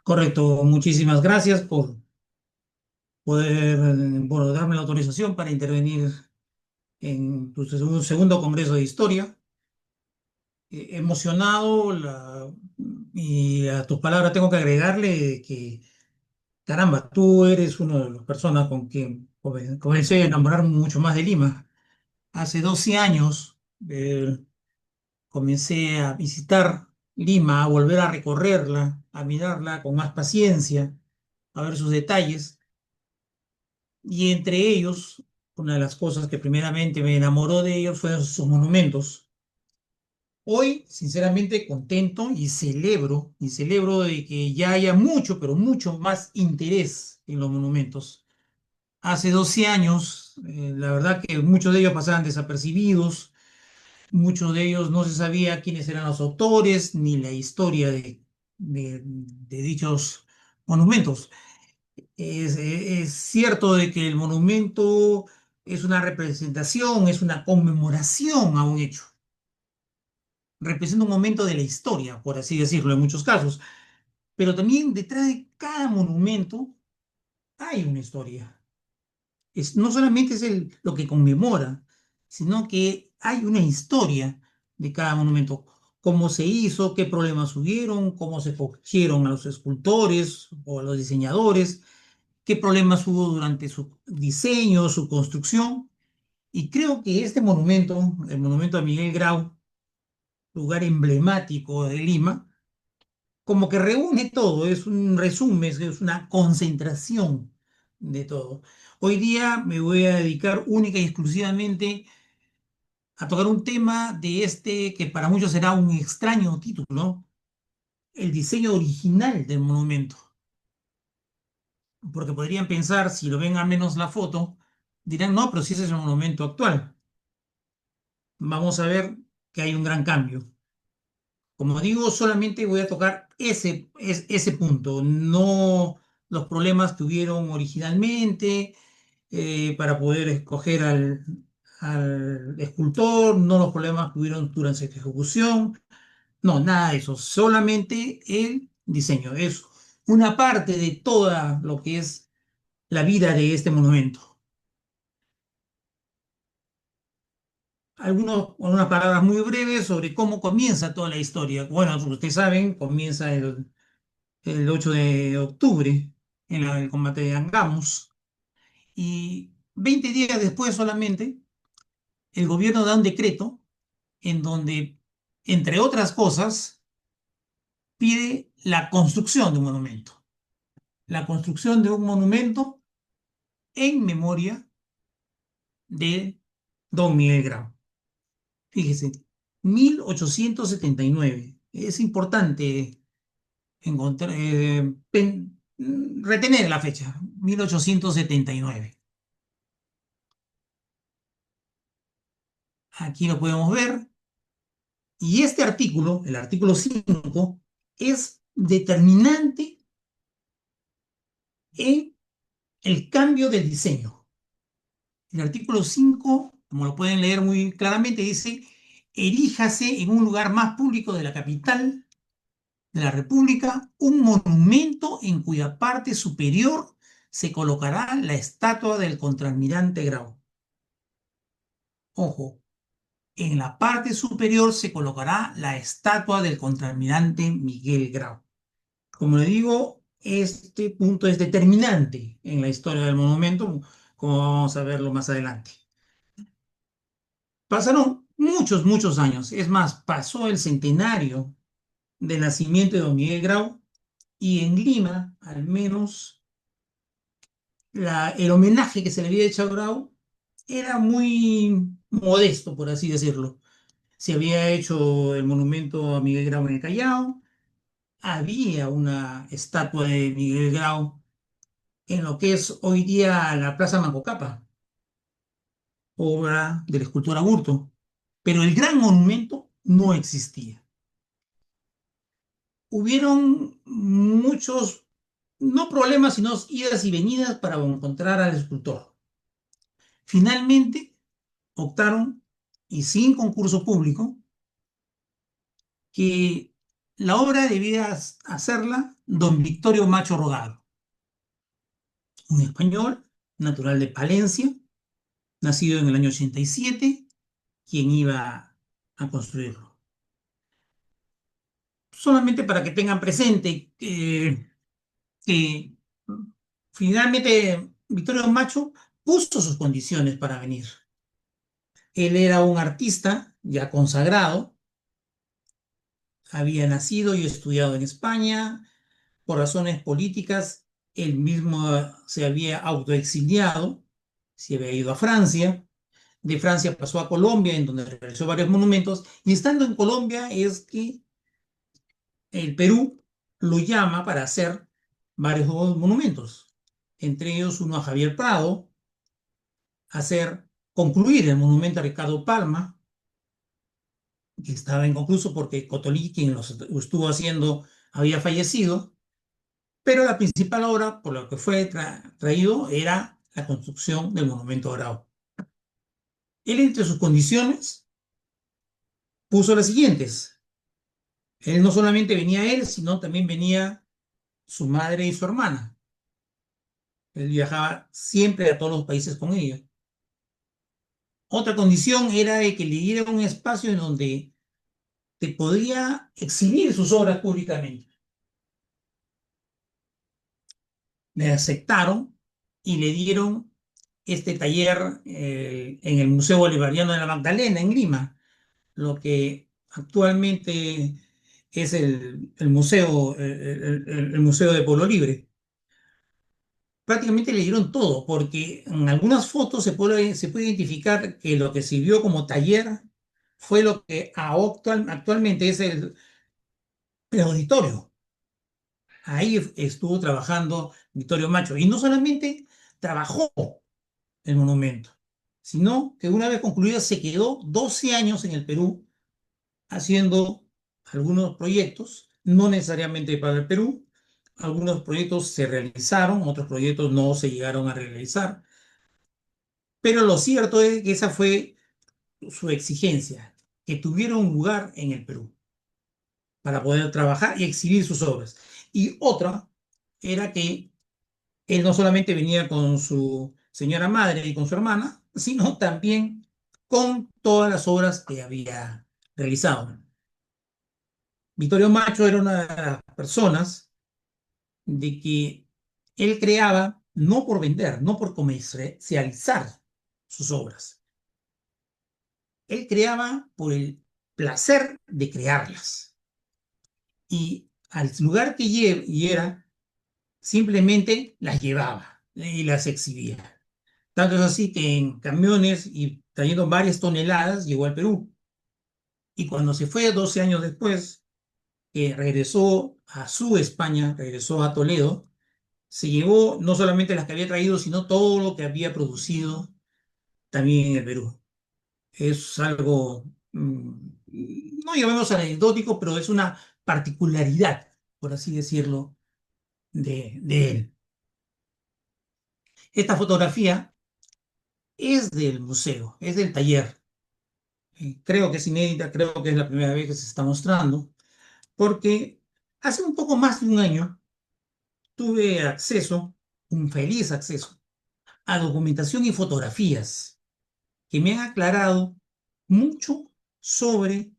Correcto, muchísimas gracias por poder, bueno, darme la autorización para intervenir en tu segundo Congreso de Historia. Emocionado y a tus palabras tengo que agregarle que, caramba, tú eres una de las personas con quien comencé a enamorarme mucho más de Lima. Hace 12 años comencé a visitar Lima, a volver a recorrerla, a mirarla con más paciencia, a ver sus detalles. Y entre ellos, una de las cosas que primeramente me enamoró de ellos fueron sus monumentos. Hoy, sinceramente, contento y celebro de que ya haya mucho, pero mucho más interés en los monumentos. Hace 12 años, la verdad que muchos de ellos pasaban desapercibidos, muchos de ellos no se sabía quiénes eran los autores ni la historia de dichos monumentos. Es cierto de que el monumento es una representación, es una conmemoración a un hecho. Representa un momento de la historia, por así decirlo, en muchos casos. Pero también detrás de cada monumento hay una historia. No solamente es lo que conmemora, sino que hay una historia de cada monumento. Cómo se hizo, qué problemas hubieron, cómo se escogieron a los escultores o a los diseñadores, qué problemas hubo durante su diseño, su construcción. Y creo que este monumento, el monumento a Miguel Grau, lugar emblemático de Lima, como que reúne todo, es un resumen, es una concentración de todo. Hoy día me voy a dedicar única y exclusivamente a tocar un tema de este que para muchos será un extraño título, el diseño original del monumento. Porque podrían pensar, si lo ven al menos la foto, dirán, no, pero si ese es el monumento actual. Vamos a ver que hay un gran cambio. Como digo, solamente voy a tocar ese punto, no los problemas que hubieron originalmente para poder escoger al escultor, no los problemas que hubieron durante su ejecución, no, nada de eso, solamente el diseño. Es una parte de toda lo que es la vida de este monumento. Algunas palabras muy breves sobre cómo comienza toda la historia. Bueno, ustedes saben, comienza el 8 de octubre en el combate de Angamos y 20 días después solamente el gobierno da un decreto en donde, entre otras cosas, pide la construcción de un monumento. La construcción de un monumento en memoria de don Miguel Grau. Fíjese, 1879. Es importante retener la fecha, 1879. Aquí lo podemos ver. Y este artículo, el artículo 5, es determinante en el cambio del diseño. El artículo 5, como lo pueden leer muy claramente, dice, eríjase en un lugar más público de la capital de la República un monumento en cuya parte superior se colocará la estatua del contraalmirante Grau. Ojo, en la parte superior se colocará la estatua del contraalmirante Miguel Grau. Como le digo, este punto es determinante en la historia del monumento, como vamos a verlo más adelante. Pasaron muchos, muchos años. Es más, pasó el centenario del nacimiento de don Miguel Grau y en Lima, al menos, el homenaje que se le había hecho a Grau era muy modesto, por así decirlo. Se había hecho el monumento a Miguel Grau en el Callao, había una estatua de Miguel Grau en lo que es hoy día la Plaza Macocapa, obra del escultor Aburto, pero el gran monumento no existía. Hubieron muchos, no problemas, sino idas y venidas para encontrar al escultor. Finalmente optaron, y sin concurso público, que La obra debía hacerla don Victorio Macho Rodado, un español natural de Palencia, nacido en el año 87, quien iba a construirlo. Solamente para que tengan presente que finalmente Victorio Macho puso sus condiciones para venir. Él era un artista ya consagrado, había nacido y estudiado en España. Por razones políticas, él mismo se había autoexiliado, se había ido a Francia. De Francia pasó a Colombia, en donde realizó varios monumentos. Y estando en Colombia es que el Perú lo llama para hacer varios monumentos. Entre ellos uno a Javier Prado, hacer concluir el monumento a Ricardo Palma, que estaba inconcluso porque Cotolí, quien lo estuvo haciendo, había fallecido, pero la principal obra por la que fue traído era la construcción del monumento dorado. Él, entre sus condiciones, puso las siguientes. Él no solamente venía él, sino también venía su madre y su hermana. Él viajaba siempre a todos los países con ellos. Otra condición era de que le diera un espacio en donde te podía exhibir sus obras públicamente. Le aceptaron y le dieron este taller en el Museo Bolivariano de la Magdalena, en Lima, lo que actualmente es el museo, el Museo de Pueblo Libre. Prácticamente le dieron todo, porque en algunas fotos se puede identificar que lo que sirvió como taller fue lo que actualmente es el auditorio. Ahí estuvo trabajando Vittorio Macho. Y no solamente trabajó el monumento, sino que una vez concluido se quedó 12 años en el Perú haciendo algunos proyectos, no necesariamente para el Perú. Algunos proyectos se realizaron, otros proyectos no se llegaron a realizar, pero lo cierto es que esa fue su exigencia, que tuviera un lugar en el Perú para poder trabajar y exhibir sus obras. Y otra era que él no solamente venía con su señora madre y con su hermana, sino también con todas las obras que había realizado. Vittorio Macho era una de las personas de que él creaba no por vender, no por comercializar sus obras. Él creaba por el placer de crearlas. Y al lugar que era, simplemente las llevaba y las exhibía. Tanto es así que en camiones y trayendo varias toneladas llegó al Perú. Y cuando se fue 12 años después, que regresó a su España, regresó a Toledo, se llevó no solamente las que había traído, sino todo lo que había producido también en el Perú. Es algo, no llamemos anecdótico, pero es una particularidad, por así decirlo, de él. Esta fotografía es del museo, es del taller. Creo que es inédita, creo que es la primera vez que se está mostrando, porque hace un poco más de un año tuve acceso, un feliz acceso, a documentación y fotografías que me han aclarado mucho sobre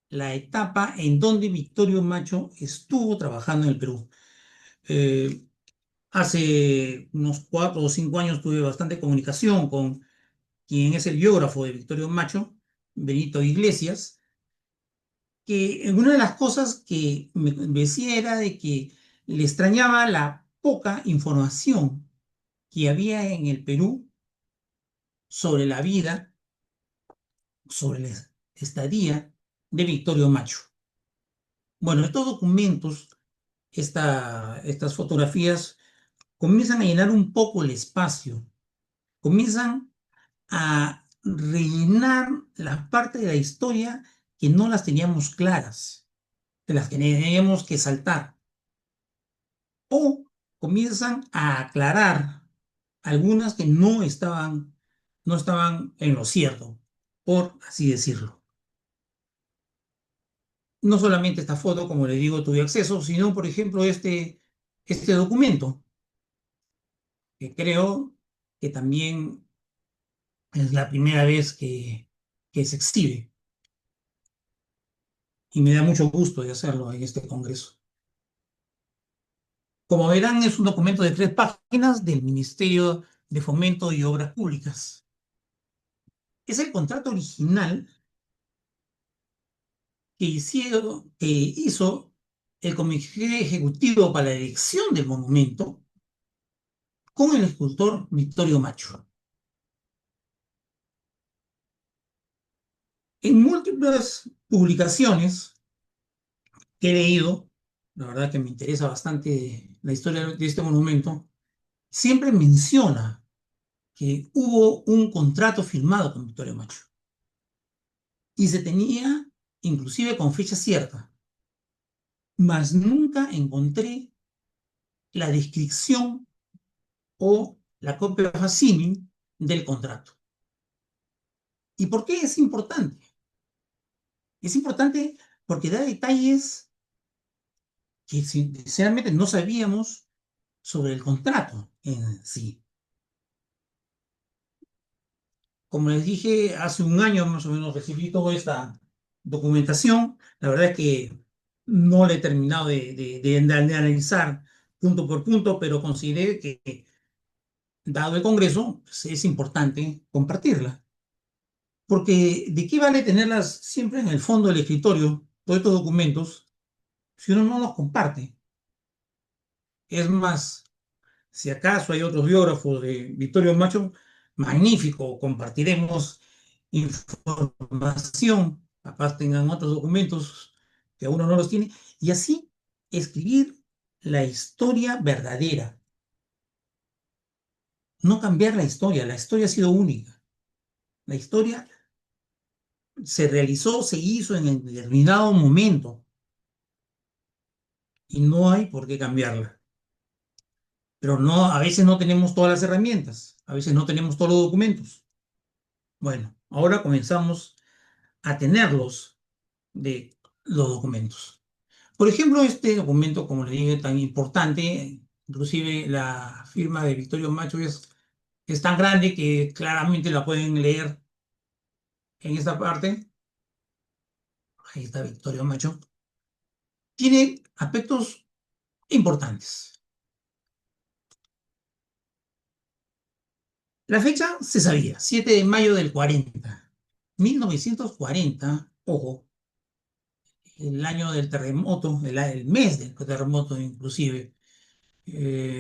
la etapa en donde Victorio Macho estuvo trabajando en el Perú. Eh, Hace unos 4 o 5 años tuve bastante comunicación con quien es el biógrafo de Victorio Macho, Benito Iglesias, que una de las cosas que me decía era de que le extrañaba la poca información que había en el Perú sobre la vida, sobre la estadía de Victorio Macho. Bueno, estos documentos, estas fotografías, comienzan a llenar un poco el espacio, comienzan a rellenar las partes de la historia que no las teníamos claras, de las que teníamos que saltar, o comienzan a aclarar algunas que no estaban en lo cierto, por así decirlo. no solamente esta foto, como le digo, tuve acceso, sino, por ejemplo, este documento, que creo que también es la primera vez que se exhibe y me da mucho gusto de hacerlo en este Congreso. Como verán, es un documento de 3 páginas del Ministerio de Fomento y Obras Públicas. Es el contrato original que hizo el Comité Ejecutivo para la elección del monumento con el escultor Vittorio Macho. En múltiples publicaciones que he leído, la verdad que me interesa bastante la historia de este monumento, siempre menciona que hubo un contrato firmado con Vittorio Macho y se tenía inclusive con fecha cierta, mas nunca encontré la descripción o la copia facsimile del contrato. ¿Y por qué es importante? Es importante porque da detalles que sinceramente no sabíamos sobre el contrato en sí. Como les dije, hace un año más o menos recibí toda esta documentación. La verdad es que no la he terminado de analizar punto por punto, pero consideré que, dado el Congreso, pues, es importante compartirla. Porque ¿de qué vale tenerlas siempre en el fondo del escritorio, todos estos documentos, si uno no los comparte? Es más, si acaso hay otros biógrafos de Vittorio Macho, magnífico, compartiremos información, capaz tengan otros documentos que uno no los tiene, y así escribir la historia verdadera, no cambiar la historia ha sido única, la historia se realizó, se hizo en el determinado momento y no hay por qué cambiarla. Pero no, a veces no tenemos todas las herramientas, a veces no tenemos todos los documentos. Bueno, ahora comenzamos a tenerlos de los documentos. Por ejemplo, este documento, como le dije, tan importante, inclusive la firma de Victorio Macho es tan grande que claramente la pueden leer en esta parte. Ahí está Victorio Macho. Tiene aspectos importantes. La fecha se sabía, 7 de mayo del 40. 1940, ojo, el año del terremoto, el mes del terremoto inclusive.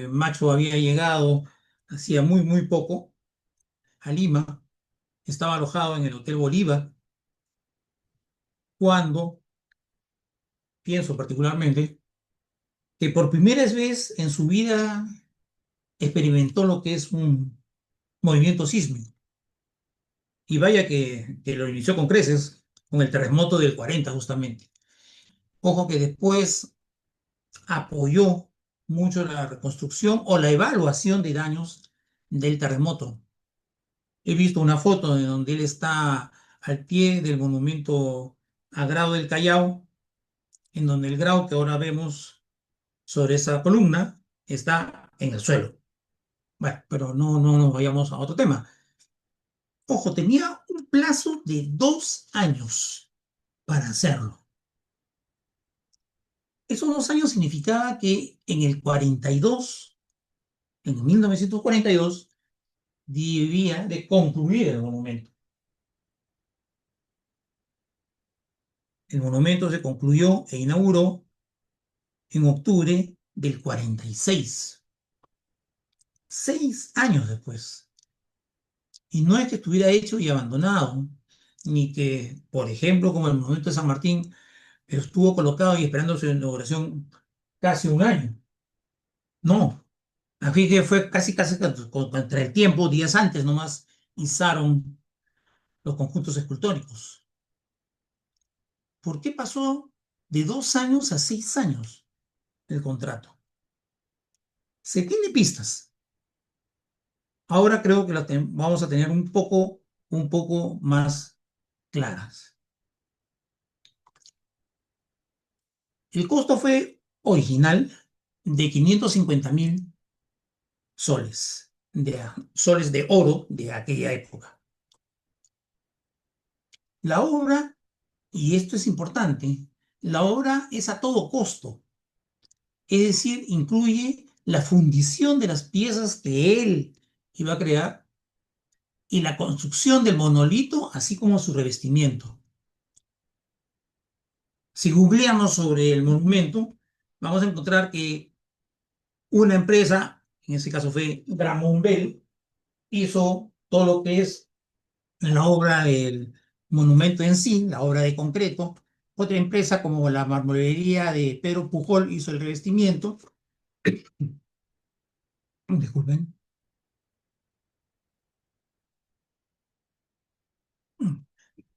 Macho había llegado hacía muy poco a Lima, estaba alojado en el Hotel Bolívar, cuando pienso particularmente que por primera vez en su vida experimentó lo que es un movimiento sísmico. Y vaya que lo inició con creces, con el terremoto del 40 justamente. Ojo que después apoyó mucho la reconstrucción o la evaluación de daños del terremoto. He visto una foto en donde él está al pie del monumento a Grau del Callao, en donde el Grau que ahora vemos sobre esa columna está en el suelo. Bueno, pero no nos vayamos a otro tema. Ojo, tenía un plazo de 2 años para hacerlo. Esos 2 años significaba que en el 42, en 1942, debía de concluir el monumento. El monumento se concluyó e inauguró en octubre del 46, 6 años después. Y no es que estuviera hecho y abandonado, ni que, por ejemplo, como el monumento de San Martín, estuvo colocado y esperando su inauguración casi un año. No, aquí que fue casi contra el tiempo, días antes nomás izaron los conjuntos escultóricos. ¿Por qué pasó de 2 años a 6 años el contrato? Se tiene pistas. Ahora creo que vamos a tener un poco más claras. El costo fue original de 550.000 soles de oro de aquella época. La obra, y esto es importante, la obra es a todo costo, es decir, incluye la fundición de las piezas que él iba a crear y la construcción del monolito, así como su revestimiento. Si googleamos sobre el monumento, vamos a encontrar que una empresa, en ese caso fue Dramon Bell, hizo todo lo que es la obra del monumento en sí, la obra de concreto. Otra empresa como la marmolería de Pedro Pujol hizo el revestimiento. Disculpen.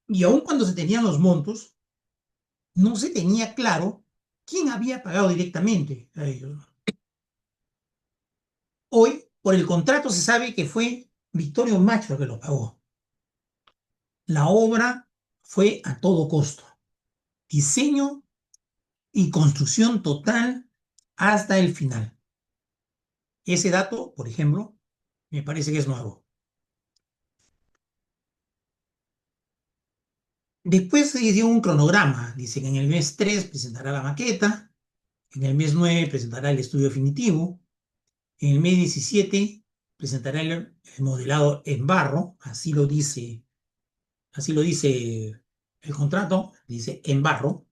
Y aun cuando se tenían los montos, no se tenía claro quién había pagado directamente a ellos. Hoy, por el contrato, se sabe que fue Victorio Macho el que lo pagó. La obra fue a todo costo. Diseño y construcción total hasta el final. Ese dato, por ejemplo, me parece que es nuevo. Después se dio un cronograma. Dice que en el mes 3 presentará la maqueta, en el mes 9 presentará el estudio definitivo, en el mes 17 presentará el modelado en barro, así lo dice el contrato, dice en barro.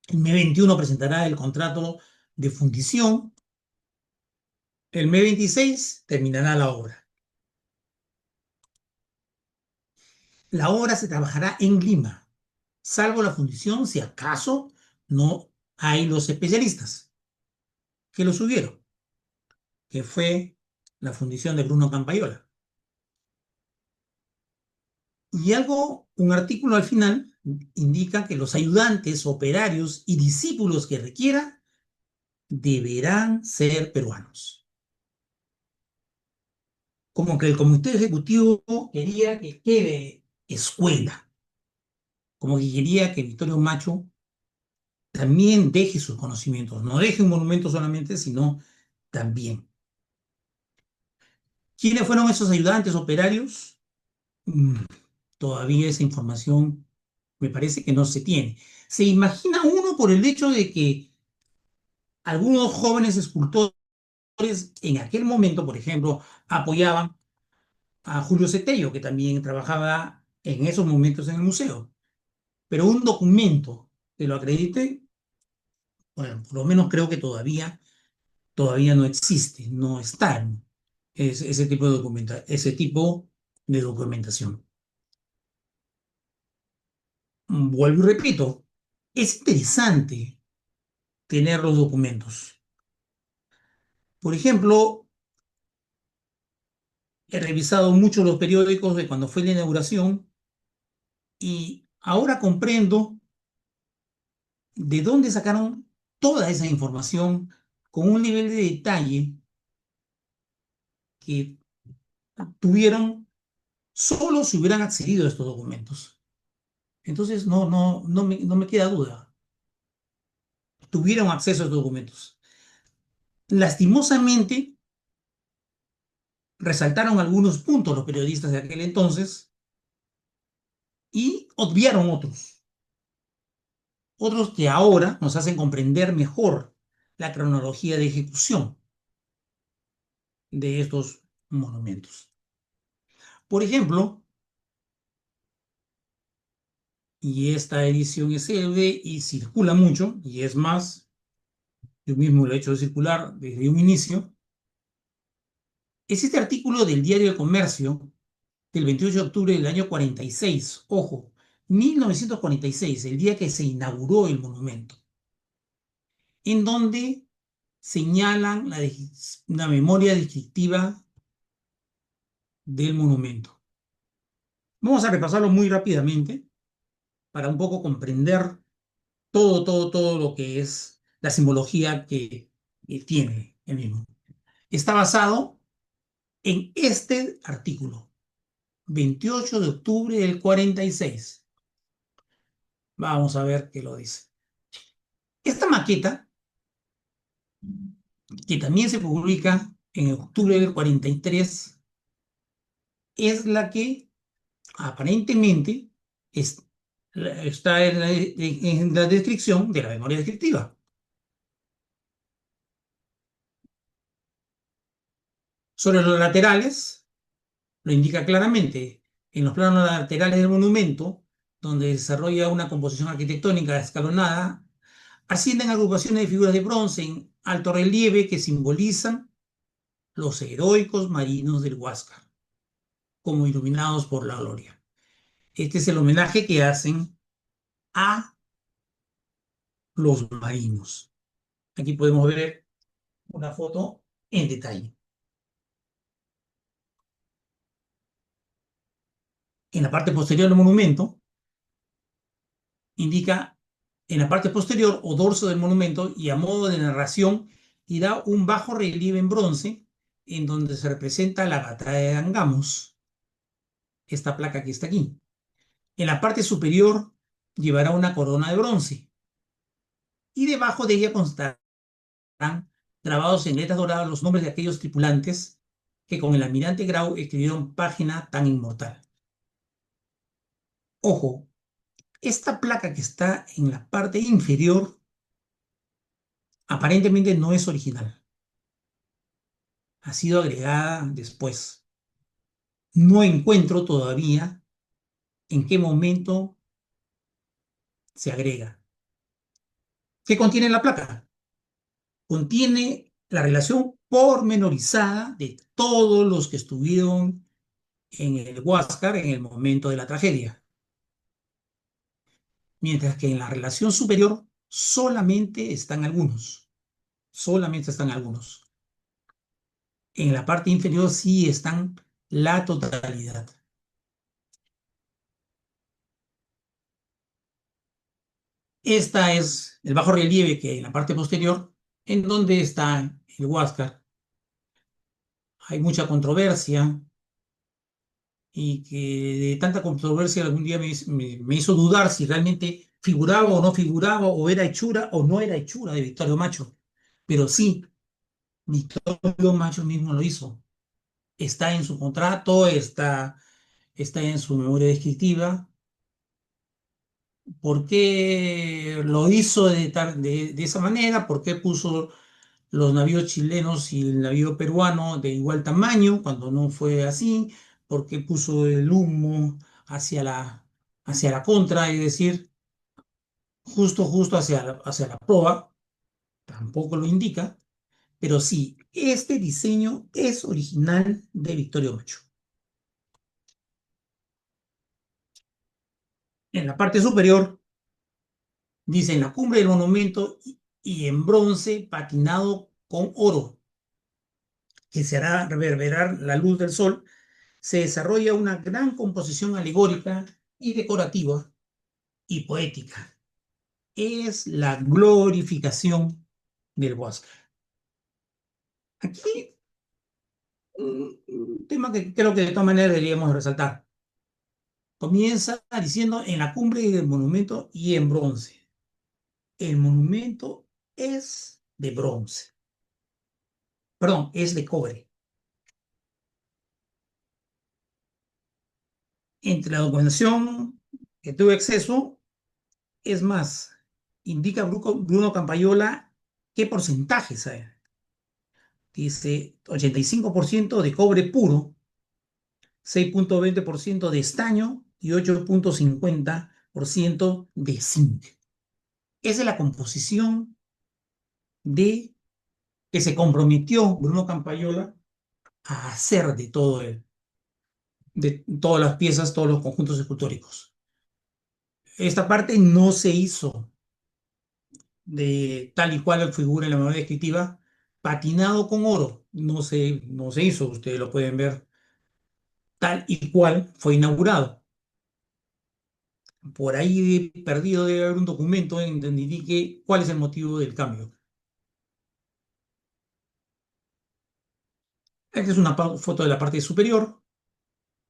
El mes 21 presentará el contrato de fundición. El mes 26 terminará la obra. La obra se trabajará en Lima, salvo la fundición si acaso no hay los especialistas que lo subieron, que fue la fundición de Bruno Campayola. Y un artículo al final indica que los ayudantes, operarios y discípulos que requiera deberán ser peruanos. Como que el comité ejecutivo quería que quede escuela, como que quería que Victorio Macho también deje sus conocimientos, no deje un monumento solamente, sino también. ¿Quiénes fueron esos ayudantes operarios? Mm, Todavía esa información me parece que no se tiene. Se imagina uno por el hecho de que algunos jóvenes escultores en aquel momento, por ejemplo, apoyaban a Julio Cetello, que también trabajaba en esos momentos en el museo. Pero un documento que lo acredite, bueno, por lo menos creo que todavía no existe, no está ese tipo de documentación. Vuelvo y repito, es interesante tener los documentos. Por ejemplo, he revisado mucho los periódicos de cuando fue la inauguración y ahora comprendo de dónde sacaron toda esa información con un nivel de detalle que tuvieron solo si hubieran accedido a estos documentos. Entonces, no me queda duda. Tuvieron acceso a estos documentos. Lastimosamente, resaltaron algunos puntos los periodistas de aquel entonces y obviaron otros que ahora nos hacen comprender mejor la cronología de ejecución de estos monumentos. Por ejemplo, y esta edición es célebre y circula mucho, y es más, yo mismo lo he hecho de circular desde un inicio, es este artículo del Diario de Comercio del 28 de octubre del año 46, ojo, 1946, el día que se inauguró el monumento, en donde señalan una memoria descriptiva del monumento. Vamos a repasarlo muy rápidamente para un poco comprender todo lo que es la simbología que tiene el mismo. Está basado en este artículo, 28 de octubre del 46. Vamos a ver qué lo dice. Esta maqueta, que también se publica en octubre del 43, es la que aparentemente es- está en la descripción de la memoria descriptiva. Sobre los laterales, lo indica claramente. En los planos laterales del monumento, donde desarrolla una composición arquitectónica escalonada, ascienden agrupaciones de figuras de bronce en alto relieve que simbolizan los heroicos marinos del Huáscar, como iluminados por la gloria. Este es el homenaje que hacen a los marinos. Aquí podemos ver una foto en detalle. En la parte posterior del monumento indica, en la parte posterior o dorso del monumento y a modo de narración, irá un bajo relieve en bronce en donde se representa la batalla de Angamos, esta placa que está aquí. En la parte superior llevará una corona de bronce y debajo de ella constarán grabados en letras doradas los nombres de aquellos tripulantes que con el almirante Grau escribieron página tan inmortal. Ojo, esta placa que está en la parte inferior aparentemente no es original, ha sido agregada después. No encuentro todavía en qué momento se agrega. ¿Qué contiene la placa? Contiene la relación pormenorizada de todos los que estuvieron en el Huáscar en el momento de la tragedia, mientras que en la relación superior solamente están algunos. En la parte inferior sí están la totalidad. Esta es el bajo relieve que hay en la parte posterior, en donde está el Huáscar. Hay mucha controversia y que de tanta controversia algún día me hizo dudar si realmente figuraba o no figuraba, o era hechura o no era hechura de Victorio Macho. Pero sí, Victorio Macho mismo lo hizo. Está en su contrato, está en su memoria descriptiva. ¿Por qué lo hizo de esa manera? ¿Por qué puso los navíos chilenos y el navío peruano de igual tamaño cuando no fue así? ¿Por qué puso el humo hacia la contra? Es decir, justo hacia la proa? Tampoco lo indica, pero sí, este diseño es original de Victorio Macho. En la parte superior dice en la cumbre del monumento y en bronce patinado con oro, que se hará reverberar la luz del sol, se desarrolla una gran composición alegórica y decorativa y poética. Es la glorificación del Huáscar. Aquí un tema que creo que de todas maneras deberíamos resaltar. Comienza diciendo en la cumbre del monumento y en bronce. El monumento es de bronce. Perdón, es de cobre. Entre la documentación que tuve acceso, es más, indica Bruno Campayola qué porcentajes hay. Dice 85% de cobre puro, 6,20% de estaño y 8,50% de zinc. Esa es la composición de que se comprometió Bruno Campayola a hacer de todas las piezas, todos los conjuntos escultóricos. Esta parte no se hizo de tal y cual figura en la memoria descriptiva, patinado con oro. No se hizo, ustedes lo pueden ver tal y cual fue inaugurado. Por ahí perdido debe haber un documento en donde indique cuál es el motivo del cambio. Esta es una foto de la parte superior,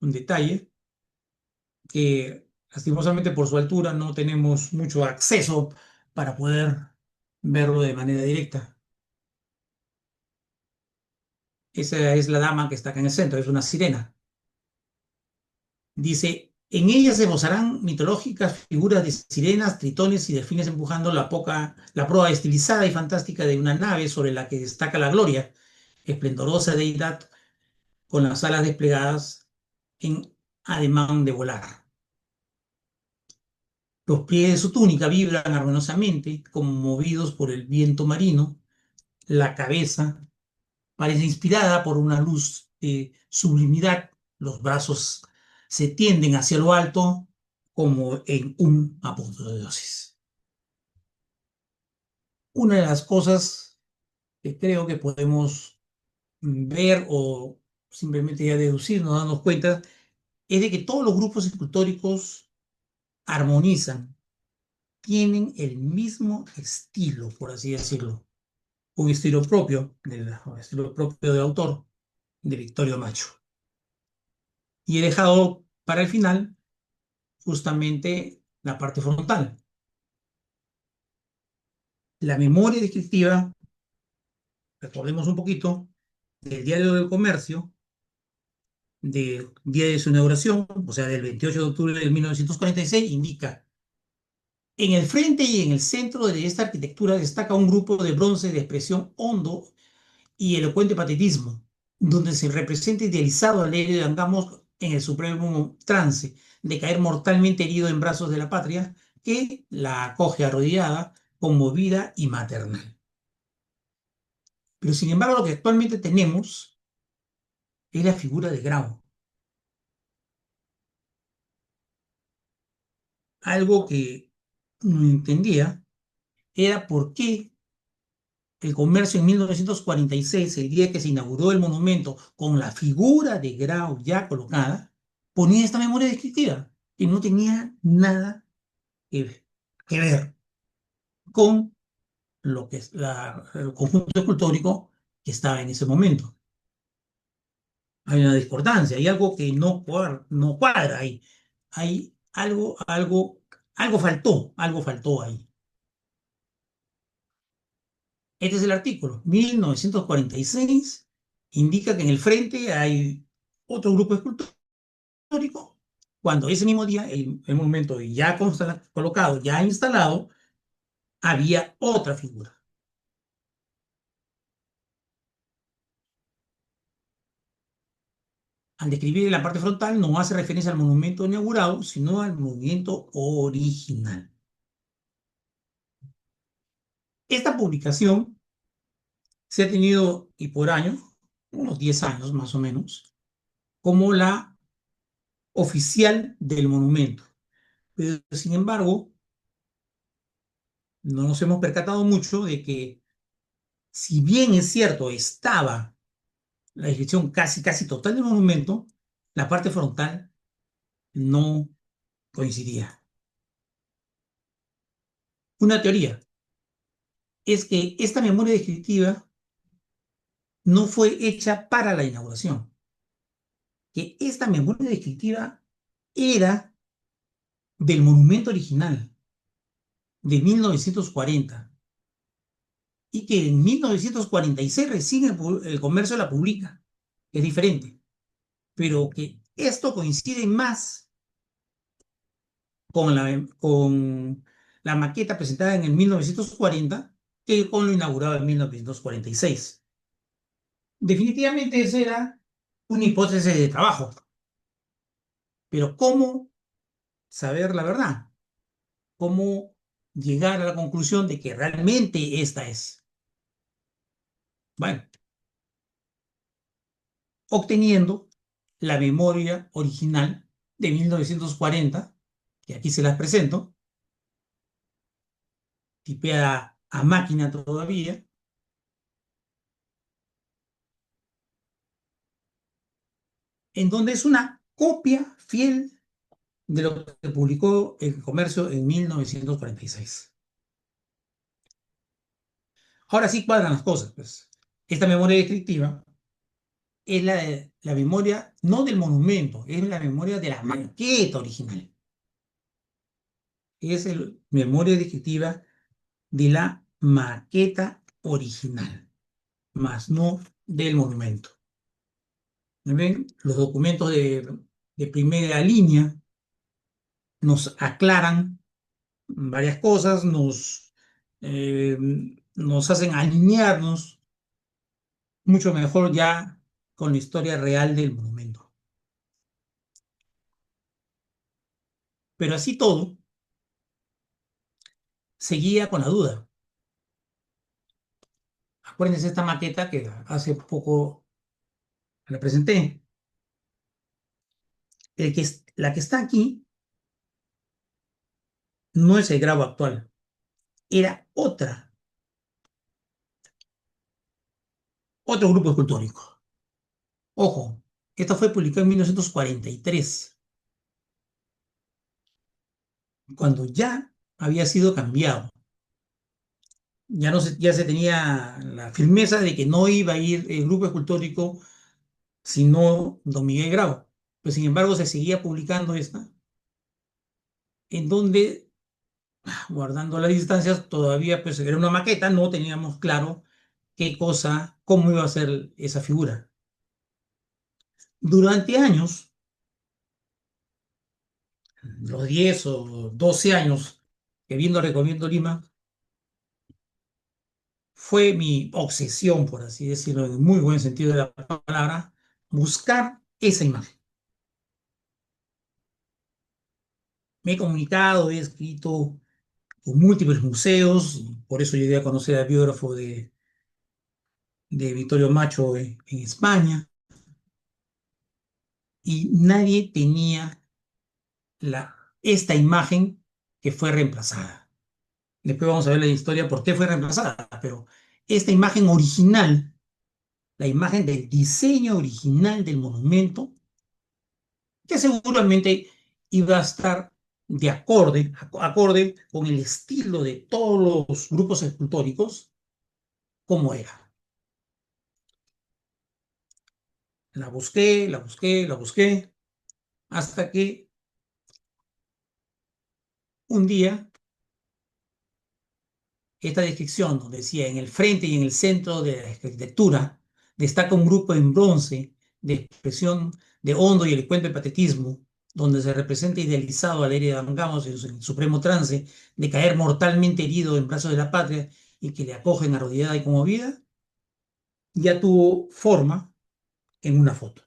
un detalle que lastimosamente por su altura no tenemos mucho acceso para poder verlo de manera directa. Esa es la dama que está acá en el centro, es una sirena. Dice, en ella se esbozarán mitológicas figuras de sirenas, tritones y delfines empujando la proa estilizada y fantástica de una nave sobre la que destaca la gloria, esplendorosa deidad con las alas desplegadas en ademán de volar. Los pliegues de su túnica vibran armoniosamente, conmovidos por el viento marino. La cabeza parece inspirada por una luz de sublimidad. Los brazos se tienden hacia lo alto como en un apoteosis. Una de las cosas que creo que podemos ver o simplemente ya deducirnos, darnos cuenta, es de que todos los grupos escultóricos armonizan, tienen el mismo estilo, por así decirlo, un estilo propio, un estilo propio del autor, de Victorio Macho. Y he dejado para el final justamente la parte frontal. La memoria descriptiva, recordemos un poquito, del Diario del Comercio, del día de su inauguración, o sea, del 28 de octubre de 1946, indica, en el frente y en el centro de esta arquitectura destaca un grupo de bronce de expresión hondo y elocuente patetismo, donde se representa idealizado al héroe de Angamos en el supremo trance de caer mortalmente herido en brazos de la patria, que la acoge arrodillada, conmovida y maternal. Pero sin embargo, lo que actualmente tenemos es la figura de Grau, algo que no entendía era por qué el comercio en 1946, el día que se inauguró el monumento, con la figura de Grau ya colocada, ponía esta memoria descriptiva, que no tenía nada que, que ver con lo que es el conjunto escultórico que estaba en ese momento. Hay una discordancia, hay algo que no cuadra ahí. Hay algo faltó ahí. Este es el artículo. 1946 indica que en el frente hay otro grupo escultórico, cuando ese mismo día, el monumento ya colocado, ya instalado, había otra figura. Al describir en la parte frontal no hace referencia al monumento inaugurado, sino al monumento original. Esta publicación se ha tenido, y por años, unos 10 años más o menos, como la oficial del monumento. Pero, sin embargo, no nos hemos percatado mucho de que, si bien es cierto, estaba la descripción casi total del monumento, la parte frontal no coincidía. Una teoría es que esta memoria descriptiva no fue hecha para la inauguración, que esta memoria descriptiva era del monumento original de 1940 y que en 1946 recién el comercio la publica. Es diferente, pero que esto coincide más con la maqueta presentada en el 1940 que con lo inaugurado en 1946. Definitivamente esa era una hipótesis de trabajo, pero ¿cómo saber la verdad? ¿Cómo llegar a la conclusión de que realmente esta es? Bueno, obteniendo la memoria original de 1940, que aquí se las presento, tipeada a máquina todavía, en donde es una copia fiel de lo que publicó el comercio en 1946. Ahora sí cuadran las cosas, pues. Esta memoria descriptiva es la memoria no del monumento, es la memoria de la maqueta original. Es la memoria descriptiva de la maqueta original, más no del monumento. ¿Ven? Los documentos de primera línea nos aclaran varias cosas, eh, nos hacen alinearnos mucho mejor ya con la historia real del monumento. Pero así todo, seguía con la duda. Acuérdense esta maqueta que hace poco la presenté. La que está aquí no es el grabo actual, era otro grupo escultórico. Ojo, esto fue publicado en 1943, cuando ya había sido cambiado. Ya, no se, ya se tenía la firmeza de que no iba a ir el grupo escultórico sino don Miguel Grau. Pues sin embargo se seguía publicando esta, en donde, guardando las distancias, todavía pues era una maqueta, no teníamos claro qué cosa, cómo iba a ser esa figura. Durante años, los 10 o 12 años que viendo recorriendo Lima, fue mi obsesión, por así decirlo, en el muy buen sentido de la palabra, buscar esa imagen. Me he comunicado, he escrito con múltiples museos, por eso llegué a conocer al biógrafo de Vittorio Macho en España, y nadie tenía esta imagen que fue reemplazada. Después vamos a ver la historia por qué fue reemplazada, pero esta imagen original, la imagen del diseño original del monumento, que seguramente iba a estar acorde con el estilo de todos los grupos escultóricos, como era. La busqué, la busqué, la busqué, hasta que un día esta descripción donde decía: en el frente y en el centro de la arquitectura destaca un grupo en bronce de expresión de hondo y elocuente patetismo, donde se representa idealizado al héroe de Angamos en su supremo trance de caer mortalmente herido en brazos de la patria y que le acogen arrodillada y conmovida, ya tuvo forma en una foto.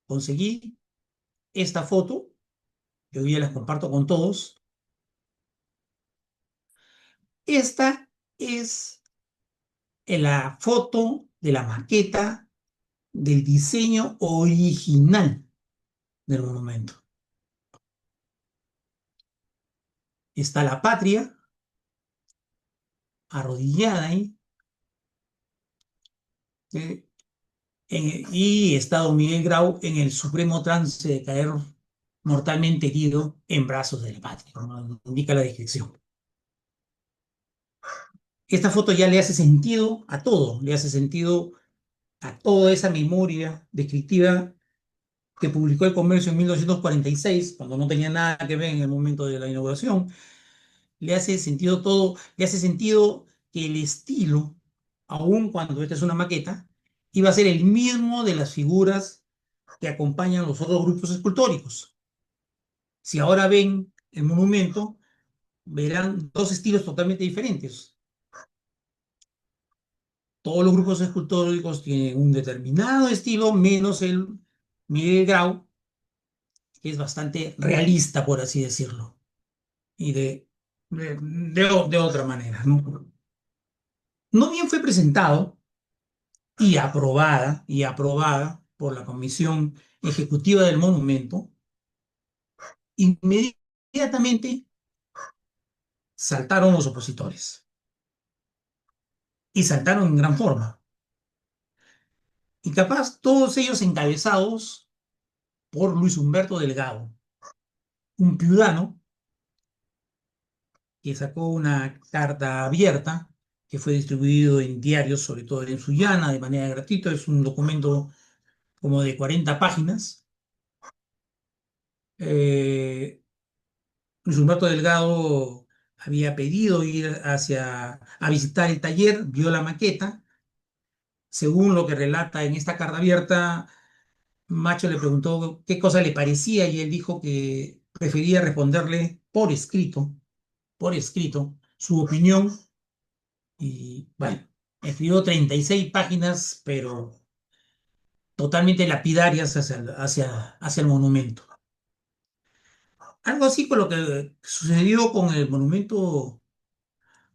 Conseguí esta foto, que hoy día las comparto con todos. Esta es la foto de la maqueta del diseño original del monumento. Está la patria arrodillada ahí, y está don Miguel Grau en el supremo trance de caer mortalmente herido en brazos de la patria, como indica la descripción. Esta foto ya le hace sentido a todo, le hace sentido a toda esa memoria descriptiva que publicó el Comercio en 1946, cuando no tenía nada que ver en el momento de la inauguración. Le hace sentido todo, le hace sentido que el estilo, aun cuando esta es una maqueta, iba a ser el mismo de las figuras que acompañan los otros grupos escultóricos. Si ahora ven el monumento, verán dos estilos totalmente diferentes. Todos los grupos escultóricos tienen un determinado estilo, menos el Miguel Grau, que es bastante realista, por así decirlo, y de otra manera, ¿no? No bien fue presentado y aprobada por la Comisión Ejecutiva del Monumento, inmediatamente saltaron los opositores, y saltaron en gran forma. Y capaz todos ellos encabezados por Luis Humberto Delgado, un piudano que sacó una carta abierta que fue distribuido en diarios, sobre todo en Sullana, de manera gratuita. Es un documento como de 40 páginas. Eh, Luis Humberto Delgado había pedido ir a visitar el taller, vio la maqueta. Según lo que relata en esta carta abierta, Macho le preguntó qué cosa le parecía y él dijo que prefería responderle por escrito, su opinión. Y bueno, escribió 36 páginas, pero totalmente lapidarias hacia el monumento. Algo así con lo que sucedió con el monumento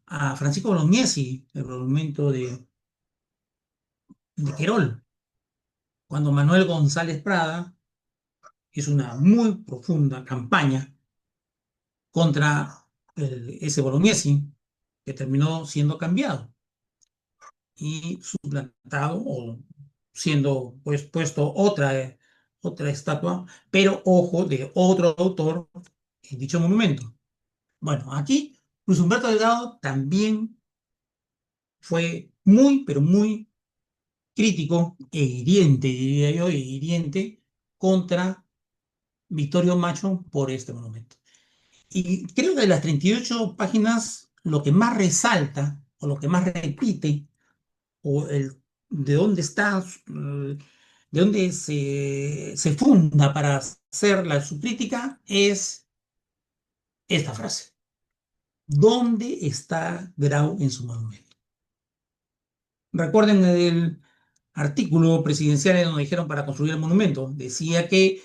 a Francisco Bolognesi, el monumento de Querol, cuando Manuel González Prada hizo una muy profunda campaña contra ese Bolognesi, que terminó siendo cambiado y suplantado o siendo pues puesto otra estatua, pero ojo, de otro autor en dicho monumento. Bueno, aquí Luis Humberto Delgado también fue muy, pero muy crítico e hiriente, diría yo, e hiriente contra Victorio Macho por este monumento. Y creo que de las 38 páginas, lo que más resalta o lo que más repite, o de dónde está, de dónde se funda para hacer su crítica, es esta frase. ¿Dónde está Grau en su monumento? Recuerden el artículo presidencial en donde dijeron para construir el monumento, decía que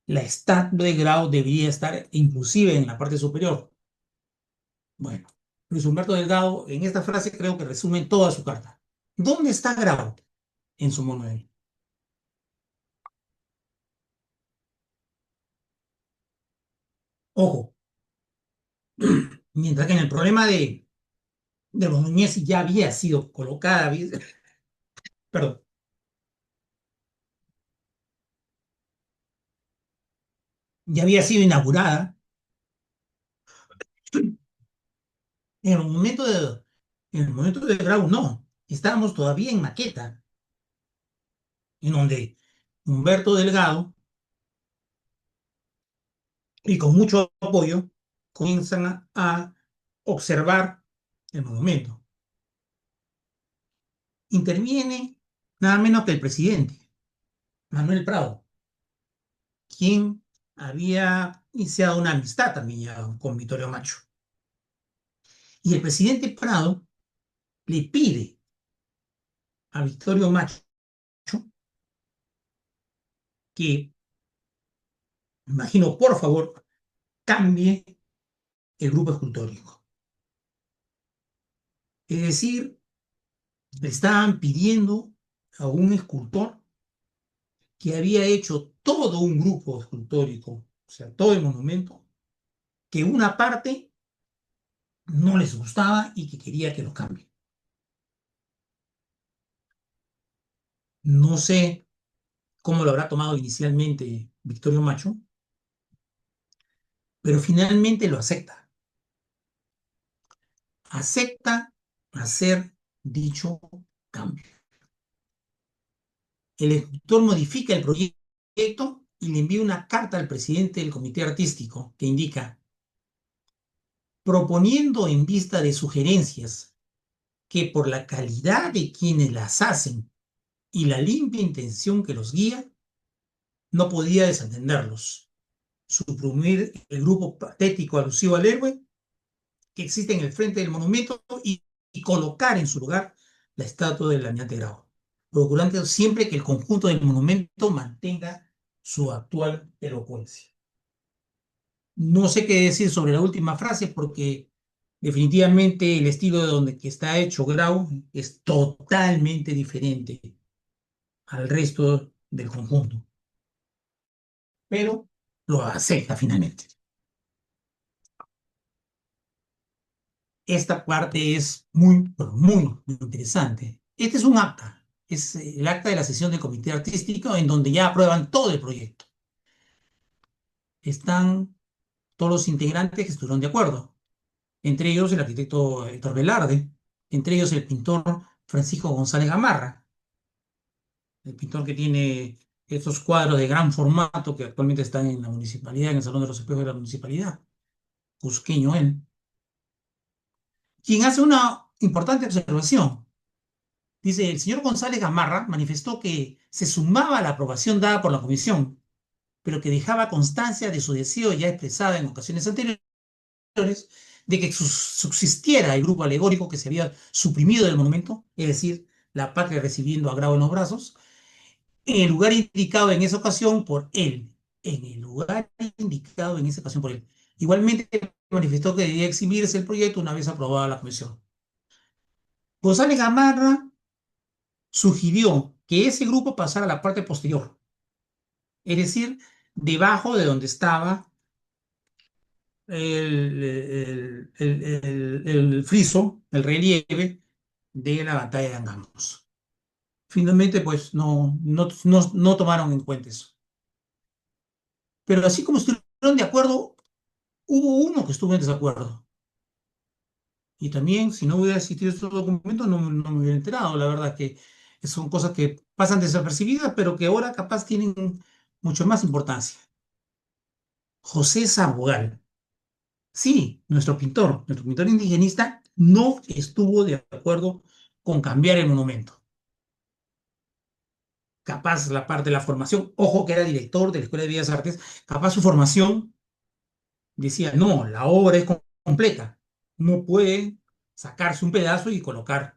la estatua de Grau debería estar inclusive en la parte superior. Bueno, Luis Humberto Delgado en esta frase creo que resume toda su carta. ¿Dónde está Grau en su monumento? Ojo, mientras que en el problema de los Núñez ya había sido colocada, perdón, ya había sido inaugurada, en el momento de Grau no, estábamos todavía en maqueta, en donde Humberto Delgado y con mucho apoyo comienzan a observar el monumento. Interviene nada menos que el presidente, Manuel Prado, quien había iniciado una amistad también ya con Vittorio Macho. Y el presidente Prado le pide a Vittorio Macho que, imagino, por favor, cambie el grupo escultórico. Es decir, le estaban pidiendo a un escultor que había hecho todo un grupo escultórico, o sea, todo el monumento, que una parte no les gustaba y que quería que lo cambie. No sé cómo lo habrá tomado inicialmente Victorio Macho, pero finalmente lo acepta. Acepta hacer dicho cambio. El escultor modifica el proyecto y le envía una carta al presidente del comité artístico que indica, proponiendo en vista de sugerencias que por la calidad de quienes las hacen y la limpia intención que los guía, no podía desatenderlos. Suprimir el grupo patético alusivo al héroe que existe en el frente del monumento y colocar en su lugar la estatua del almirante Grau, procurando siempre que el conjunto del monumento mantenga su actual elocuencia. No sé qué decir sobre la última frase porque definitivamente el estilo de donde que está hecho Grau es totalmente diferente al resto del conjunto, pero lo acepta finalmente. Esta parte es muy, muy interesante. Este es un acta, es el acta de la sesión del comité artístico en donde ya aprueban todo el proyecto. Están todos los integrantes que estuvieron de acuerdo, entre ellos el arquitecto Héctor Velarde, entre ellos el pintor Francisco González Gamarra, el pintor que tiene estos cuadros de gran formato que actualmente están en la municipalidad, en el Salón de los Espejos de la municipalidad, cusqueño él. quien hace una importante observación. Dice, el señor González Gamarra manifestó que se sumaba a la aprobación dada por la comisión, pero que dejaba constancia de su deseo ya expresada en ocasiones anteriores de que subsistiera el grupo alegórico que se había suprimido del monumento, es decir, la patria recibiendo agrado en los brazos, en el lugar indicado en esa ocasión por él. En el lugar indicado en esa ocasión por él. Igualmente manifestó que debía exhibirse el proyecto una vez aprobada la comisión. González Gamarra sugirió que ese grupo pasara a la parte posterior, es decir, debajo de donde estaba el friso, el relieve de la batalla de Angamos. Finalmente, pues no tomaron en cuenta eso. Pero así como estuvieron de acuerdo, hubo uno que estuvo en desacuerdo. Y también, si no hubiera existido estos documentos, no me hubiera enterado. La verdad que son cosas que pasan desapercibidas, pero que ahora capaz tienen mucho más importancia. José Sabogal. Sí, nuestro pintor indigenista, no estuvo de acuerdo con cambiar el monumento. Capaz la parte de la formación, ojo que era director de la Escuela de Bellas Artes, capaz su formación decía, no, la obra es completa, no puede sacarse un pedazo y colocar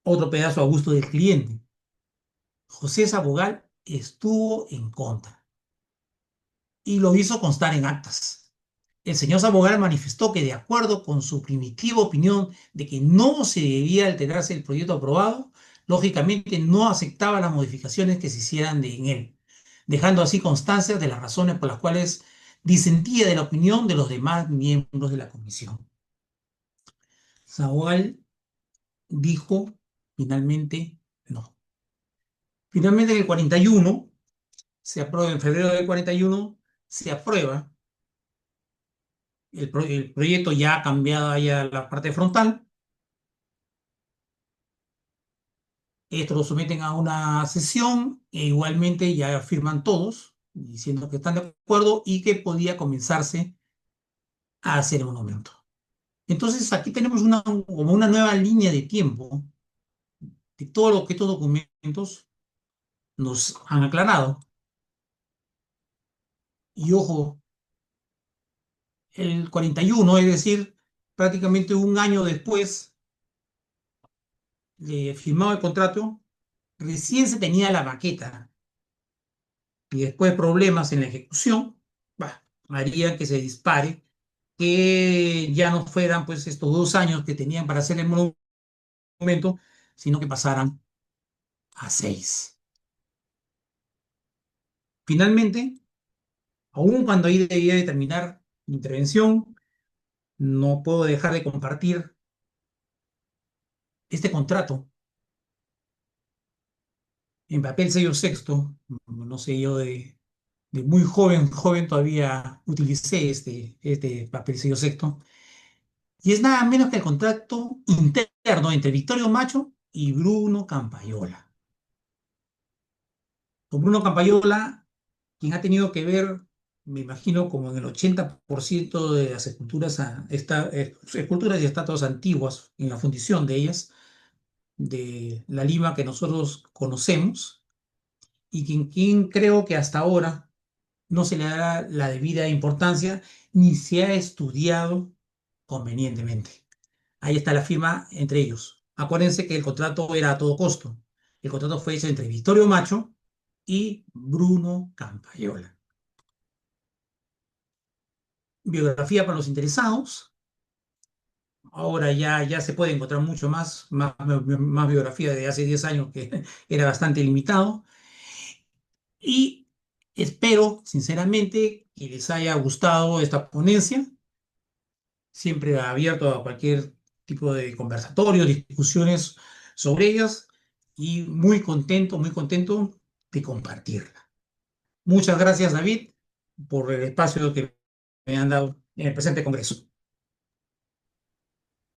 otro pedazo a gusto del cliente. José Sabogal estuvo en contra y lo hizo constar en actas. El señor Sabogal manifestó que, de acuerdo con su primitiva opinión de que no se debía alterarse el proyecto aprobado, lógicamente no aceptaba las modificaciones que se hicieran en él, dejando así constancia de las razones por las cuales disentía de la opinión de los demás miembros de la comisión. Sabogal dijo finalmente no. Finalmente en el 41, se aprueba, en febrero del 41, se aprueba el proyecto ya cambiado ya la parte frontal. Esto lo someten a una sesión e igualmente ya firman todos diciendo que están de acuerdo y que podía comenzarse a hacer el monumento. Entonces aquí tenemos como una nueva línea de tiempo de todo lo que estos documentos nos han aclarado. Y ojo, el 41, es decir, prácticamente un año después de firmado el contrato, recién se tenía la maqueta y después problemas en la ejecución, bah, harían que se dispare, que ya no fueran pues estos 2 años que tenían para hacer el monumento, sino que pasaran a 6. Finalmente, aun cuando ahí debía de terminar mi intervención, no puedo dejar de compartir este contrato en papel sello sexto. No sé, yo de muy joven todavía utilicé este papel sello sexto. Y es nada menos que el contrato interno entre Vittorio Macho y Bruno Campayola. Con Bruno Campayola, quien ha tenido que ver, me imagino, como en el 80% de las esculturas y estatuas antiguas, en la fundición de ellas, de la Lima que nosotros conocemos, y quien creo que hasta ahora no se le da la debida importancia ni se ha estudiado convenientemente. Ahí está la firma entre ellos. Acuérdense que el contrato era a todo costo. El contrato fue hecho entre Vittorio Macho y Bruno Campayola. Biografía para los interesados. Ahora ya se puede encontrar mucho más biografía de hace 10 años que era bastante limitado. Y espero, sinceramente, que les haya gustado esta ponencia. Siempre abierto a cualquier tipo de conversatorio, discusiones sobre ellas y muy contento de compartirla. Muchas gracias, David, por el espacio que me han dado en el presente congreso.